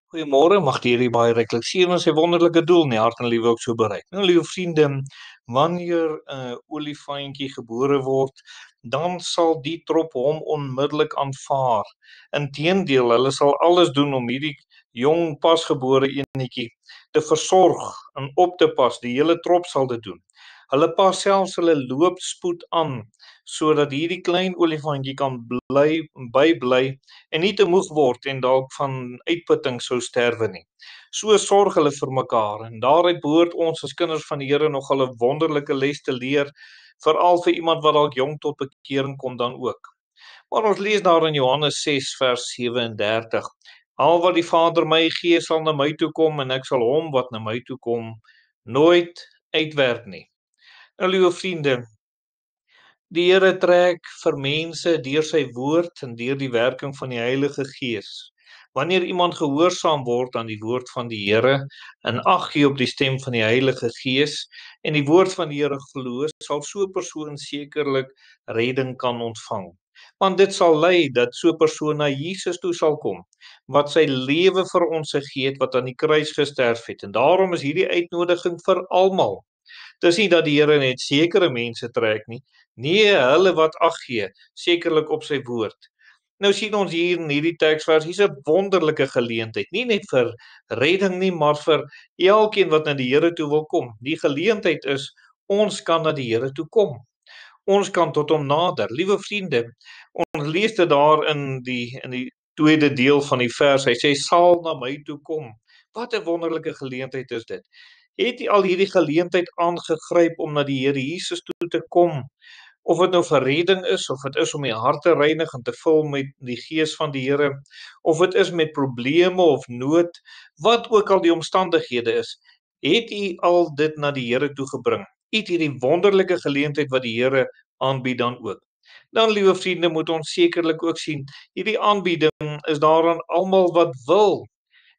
Goeiemôre, mag die Here baie ryklik seën en sy wonderlike doel in die hart en lewe ook so bereik. Nou liewe vriende, wanneer 'n olifantjie gebore word, dan sal die trop hom onmiddellik aanvaar. Inteendeel, hulle sal alles doen om hierdie jong pasgebore enetjie te versorg en op te pas. Die hele trop sal dit doen. Hulle pas selfs hulle loopspoed aan sodat hierdie klein olifantjie kan bybly en nie te moeg word en dalk van uitputting sou sterwe nie. So sorg hulle vir mekaar en daaruit behoort ons as kinders van die Here nogal 'n wonderlike les te leer, veral vir iemand wat dalk jong tot bekering kom dan ook. Maar ons lees daar in Johannes 6 vers 37: Al wat die Vader my gee sal na my toe kom en ek sal hom wat na my toe kom nooit uitwerp nie. Nou liewe vriende, die Here trek vir mense deur sy woord en deur die werking van die Heilige Gees. Wanneer iemand gehoorsaam word aan die woord van die Here en ag gee op die stem van die Heilige Gees en die woord van die Here glo, sal so 'n persoon sekerlik redding kan ontvang. Want dit sal lei dat so 'n persoon na Jesus toe sal kom, wat sy lewe vir ons gegee het, wat aan die kruis gesterf het. En daarom is hierdie uitnodiging vir almal. Dis nie dat die Here net sekere mense trek nie. Nee, hulle wat ag gee, sekerlik op sy woord. Nou sien ons hier in hierdie teksvers, hier's 'n wonderlike geleentheid, nie net vir redding nie, maar vir elkeen wat na die Here toe wil kom. Die geleentheid is, ons kan na die Here toe kom. Ons kan tot hom nader. Liewe vriende, ons lees dit daar in die tweede deel van die vers. Hy sê, sal na my toe kom. Wat 'n wonderlike geleentheid is dit. Het jy al hierdie geleentheid aangegryp om na die Here Jesus toe te kom? Of dit nou vir redding is, of dit is om die hart te reinig en te vul met die Gees van die Here, of dit is met probleme of nood, wat ook al die omstandighede is, het u al dit na die Here toe gebring. U het hierdie wonderlike geleentheid wat die Here aanbied dan ook. Dan, liewe vriende, moet ons sekerlik ook sien, hierdie aanbieding is daar aan almal wat wil.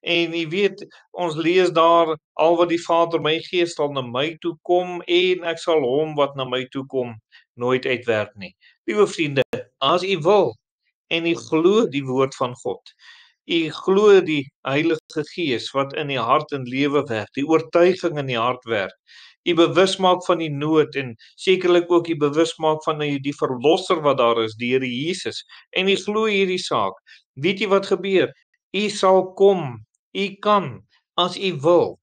En jy weet, ons lees daar, al wat die Vader my gee sal na my toe kom en ek sal hom wat na my toe kom nooit uitwerp nie. Liewe vriende, as u wil en u glo die woord van God, u glo die Heilige Gees wat in die hart en lewe werk, die oortuiging in die hart werk, u bewus maak van die nood en sekerlik ook u bewus maak van die verlosser wat daar is, die Here Jesus, en u glo hierdie saak, weet jy wat gebeur? U sal kom. U kan, as u wil,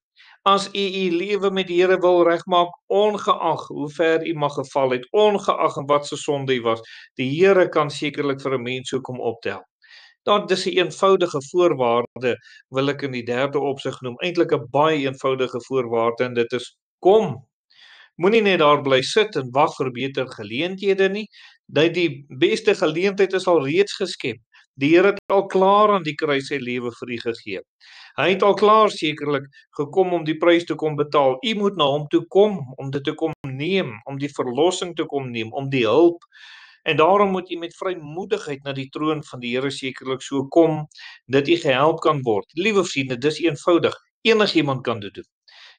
as u lewe met die Here wil regmaak, ongeag hoe ver u mag geval het, ongeag wat se sonde u was, die Here kan sekerlik vir 'n mens so kom optel. Dis 'n eenvoudige voorwaarde, wil ek in die derde opsig noem, eintlik 'n baie eenvoudige voorwaarde, en dit is kom. Moenie net daar bly sit en wag vir beter geleenthede nie. Die beste geleentheid is al reeds geskep. Die Here het al klaar aan die kruis sy lewe vir u gegee. Hy het al klaar sekerlik gekom om die prys te kom betaal. U moet na hom toe kom, om dit te kom neem, om die verlossing te kom neem, om die hulp. En daarom moet u met vrymoedigheid na die troon van die Here sekerlik so kom, dat u gehelp kan word. Liewe vriende, dis eenvoudig. Enigiemand kan dit doen.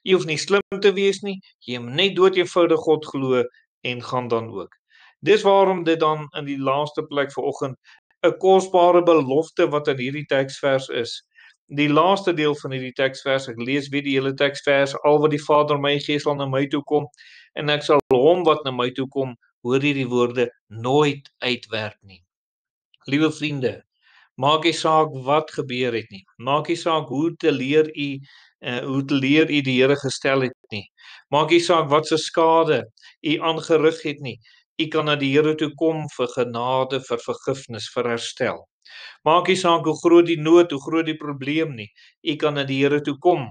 Jy hoef nie slim te wees nie, jy moet net dood eenvoudig God glo en gaan dan ook. Dis waarom dit dan in die laaste plek vanoggend 'n kosbare belofte wat in hierdie teksvers is. Die laaste deel van hierdie teksvers, ek lees weer die hele teksvers, al wat die Vader my gee sal na my toe kom en ek sal hom wat na my toe kom, hoor hierdie woorde, nooit uitwerp nie. Liewe vriende, maak nie saak wat gebeur het nie. Maak nie saak hoe te leer u die Here gestel het nie. Maak nie saak wat se skade u aangerig het nie. U kan na die Here toe kom vir genade, vir vergifnis, vir herstel. Maak nie saak hoe groot die nood, hoe groot die probleem nie. U kan na die Here toe kom.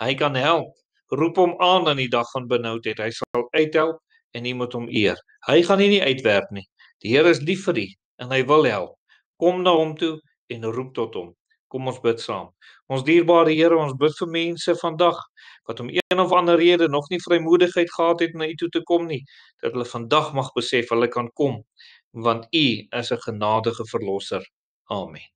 Hy kan help. Roep hom aan in die dag van benoudheid. Hy sal uithelp en u moet hom eer. Hy gaan u nie uitwerp nie. Die Here is lief vir u en hy wil help. Kom na hom toe en roep tot hom. Kom ons bid saam. Ons dierbare Here, ons bid vir mense vandag wat om een of ander rede nog nie vrymoedigheid gehad het na u toe te kom nie, dat hulle vandag mag besef hulle kan kom, want u is 'n genadige verlosser. Amen.